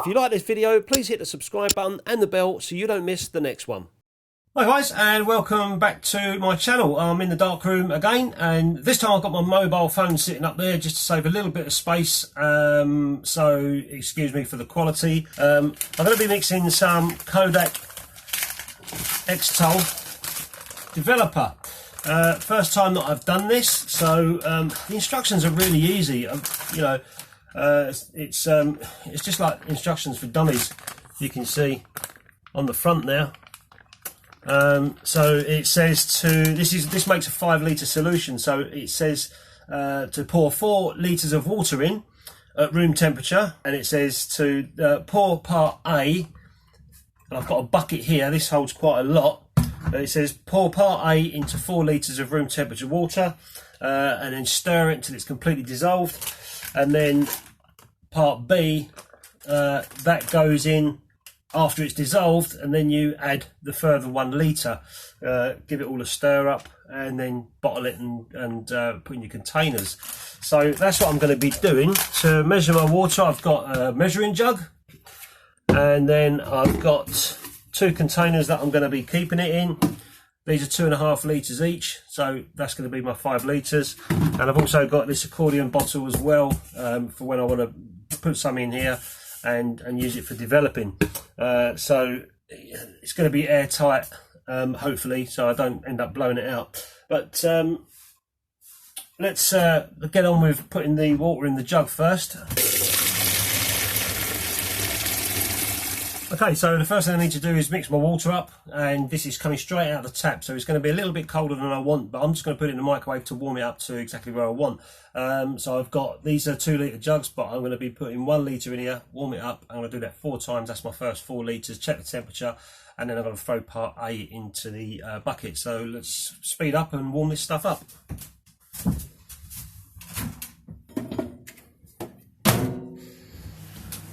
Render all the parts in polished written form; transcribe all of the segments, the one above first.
you like this video, please hit the subscribe button and the bell so you don't miss the next one. Hi guys, and welcome back to my channel. I'm in the darkroom again, and this time I've got my mobile phone sitting up there just to save a little bit of space, so excuse me for the quality. I'm going to be mixing some Kodak Xtol developer. First time that I've done this, so the instructions are really easy. It's just like instructions for dummies. You can see on the front there. So it says this makes a 5 litre solution. So it says to pour 4 litres of water in at room temperature, and it says to pour part A. And I've got a bucket here. This holds quite a lot. But it says pour part A into 4 litres of room temperature water, and then stir it until it's completely dissolved. And then part B, that goes in after it's dissolved, and then you add the further 1 litre. Give it all a stir up, and then bottle it and put in your containers. So that's what I'm going to be doing. To measure my water, I've got a measuring jug, and then I've got 2 containers that I'm going to be keeping it in. These are 2.5 litres each, so that's going to be my 5 litres. And I've also got this accordion bottle as well, for when I want to put some in here and use it for developing. So it's going to be airtight, hopefully, so I don't end up blowing it out. But let's get on with putting the water in the jug first. Okay, so the first thing I need to do is mix my water up, and this is coming straight out of the tap, so it's going to be a little bit colder than I want, but I'm just going to put it in the microwave to warm it up to exactly where I want. So I've got, these are 2 litre jugs, but I'm going to be putting 1 litre in here, warm it up. I'm going to do that 4 times. That's my first 4 litres, check the temperature, and then I'm going to throw part A into the bucket. So let's speed up and warm this stuff up.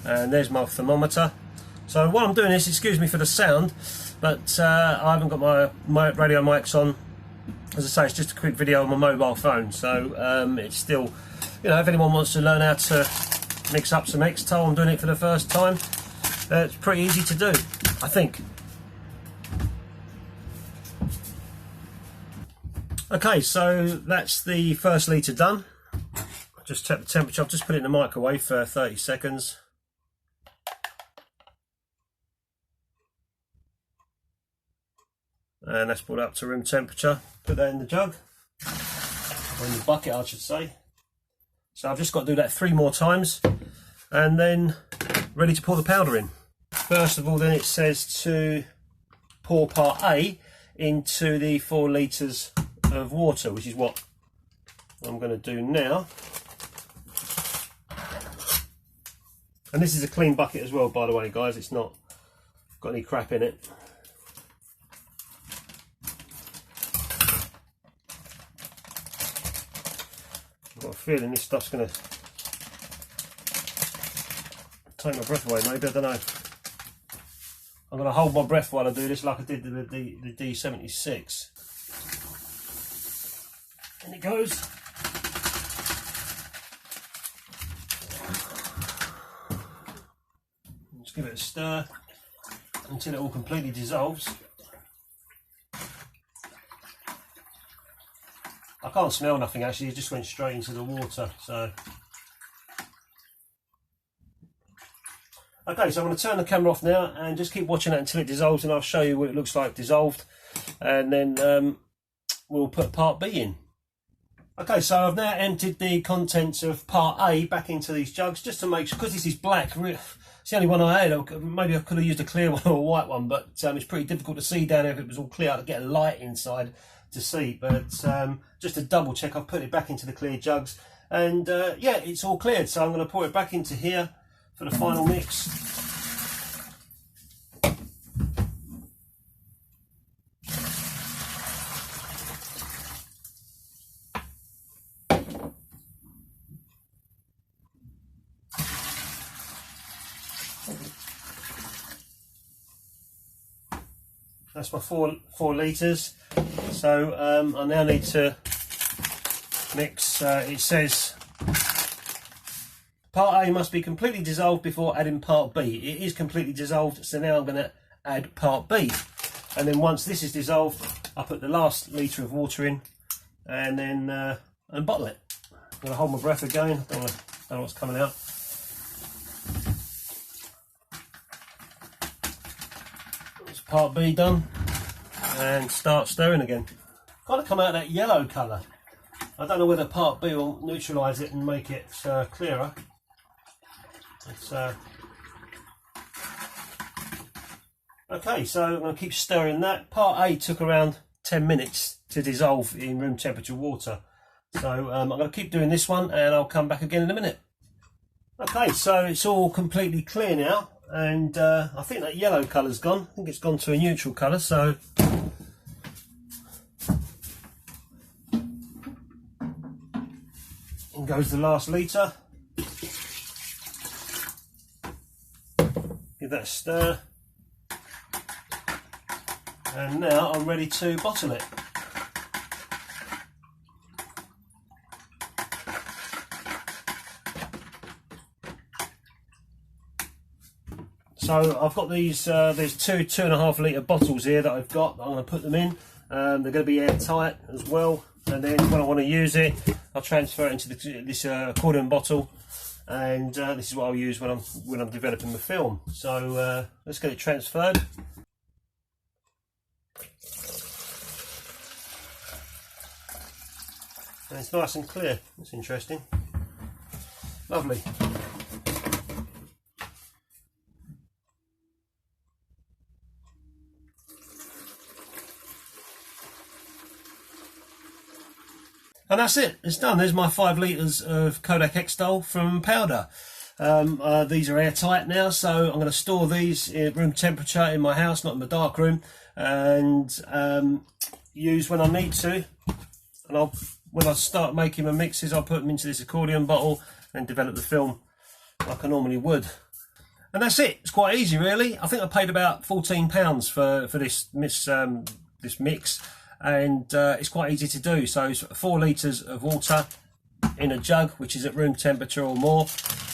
And there's my thermometer. So while I'm doing this, excuse me for the sound, but I haven't got my radio mics on. As I say, it's just a quick video on my mobile phone, so it's still, you know, if anyone wants to learn how to mix up some Xtol, I'm doing it for the first time. It's pretty easy to do, I think. Okay, so that's the first litre done. Just check the temperature. I've just put it in the microwave for 30 seconds. And that's brought up to room temperature. Put that in the jug, or in the bucket I should say. So I've just got to do that 3 more times, and then ready to pour the powder in. First of all, then it says to pour part A into the 4 litres of water, which is what I'm going to do now. And this is a clean bucket as well, by the way, guys. It's not got any crap in it. I've got a feeling this stuff's going to take my breath away, maybe, I don't know. I'm going to hold my breath while I do this, like I did the D76. And it goes. Just give it a stir until it all completely dissolves. I can't smell nothing actually, it just went straight into the water. So okay, so I'm going to turn the camera off now and just keep watching it until it dissolves, and I'll show you what it looks like dissolved, and then we'll put part B in. Okay, so I've now emptied the contents of part A back into these jugs, just to make sure, because this is black, it's the only one I had. Maybe I could have used a clear one or a white one, but it's pretty difficult to see down there if it was all clear. I could get a light inside to see, but just to double check, I've put it back into the clear jugs, and yeah, it's all cleared. So I'm going to pour it back into here for the final mix. That's my 4 litres. So I now need to mix. It says Part A must be completely dissolved before adding part B. It is completely dissolved, so now I'm going to add part B. And then once this is dissolved, I put the last litre of water in and then and bottle it. I'm going to hold my breath again, don't know what's coming out. That's part B done, and start stirring again. Kind of come out that yellow colour. I don't know whether part B will neutralise it and make it clearer. It's, okay, so I'm going to keep stirring that. Part A took around 10 minutes to dissolve in room temperature water. So I'm going to keep doing this one and I'll come back again in a minute. Okay, so it's all completely clear now, and I think that yellow colour's gone. I think it's gone to a neutral colour, so in goes the last litre. Give that a stir. And now I'm ready to bottle it. So I've got these, there's two 2.5 litre bottles here that I've got. I'm going to put them in. They're going to be airtight as well. And then when I want to use it, I'll transfer it into this accordion bottle. And this is what I'll use when I'm developing the film. So let's get it transferred. And it's nice and clear. That's interesting. Lovely. And that's it, it's done. There's my 5 litres of Kodak Xtol from powder. These are airtight now, so I'm going to store these at room temperature in my house, not in the dark room, and use when I need to. And when I start making my mixes, I'll put them into this accordion bottle and develop the film like I normally would. And that's it, it's quite easy really. I think I paid about £14 for this mix. And it's quite easy to do. So it's 4 litres of water in a jug, which is at room temperature or more,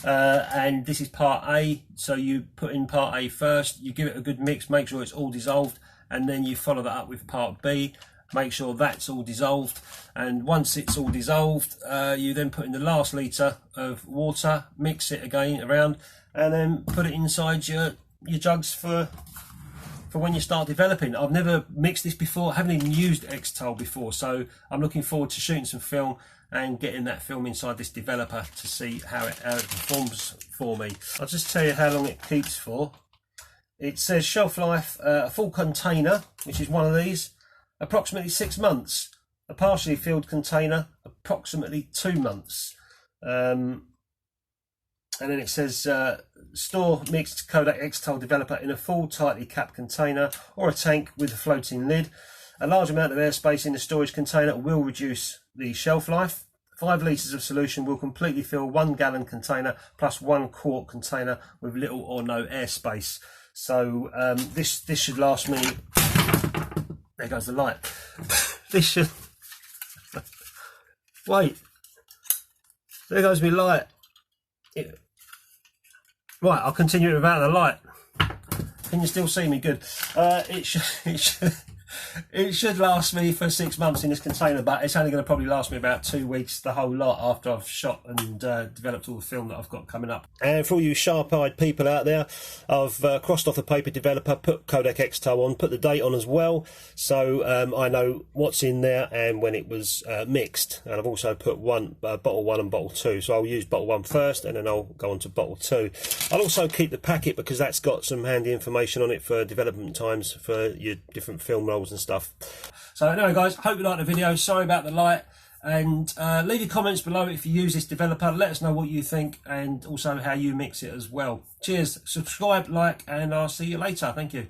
and this is part A. So you put in part A first, you give it a good mix, make sure it's all dissolved, and then you follow that up with part B, make sure that's all dissolved, and once it's all dissolved, you then put in the last litre of water, mix it again around, and then put it inside your jugs for when you start developing. I've never mixed this before, I haven't even used Xtol before, so I'm looking forward to shooting some film and getting that film inside this developer to see how it performs for me. I'll just tell you how long it keeps for. It says shelf life, a full container, which is one of these, approximately 6 months. A partially filled container, approximately 2 months. And then it says store mixed Kodak Xtol developer in a full tightly capped container or a tank with a floating lid. A large amount of airspace in the storage container will reduce the shelf life. 5 litres of solution will completely fill 1 gallon container plus 1 quart container with little or no airspace. So this should last me. There goes the light. This should. Wait. There goes my light. Right, I'll continue without the light. Can you still see me? Good. It should last me for 6 months in this container, but it's only going to probably last me about 2 weeks, the whole lot, after I've shot and developed all the film that I've got coming up. And for all you sharp-eyed people out there, I've crossed off the paper developer, put Kodak Xtol on, put the date on as well, so I know what's in there and when it was mixed. And I've also put bottle 1 and bottle 2, so I'll use bottle 1 first and then I'll go on to bottle 2. I'll also keep the packet because that's got some handy information on it for development times for your different film rolls and stuff. So anyway guys, hope you liked the video. Sorry about the light, and leave your comments below if you use this developer. Let us know what you think and also how you mix it as well. Cheers, subscribe, like, and I'll see you later. Thank you.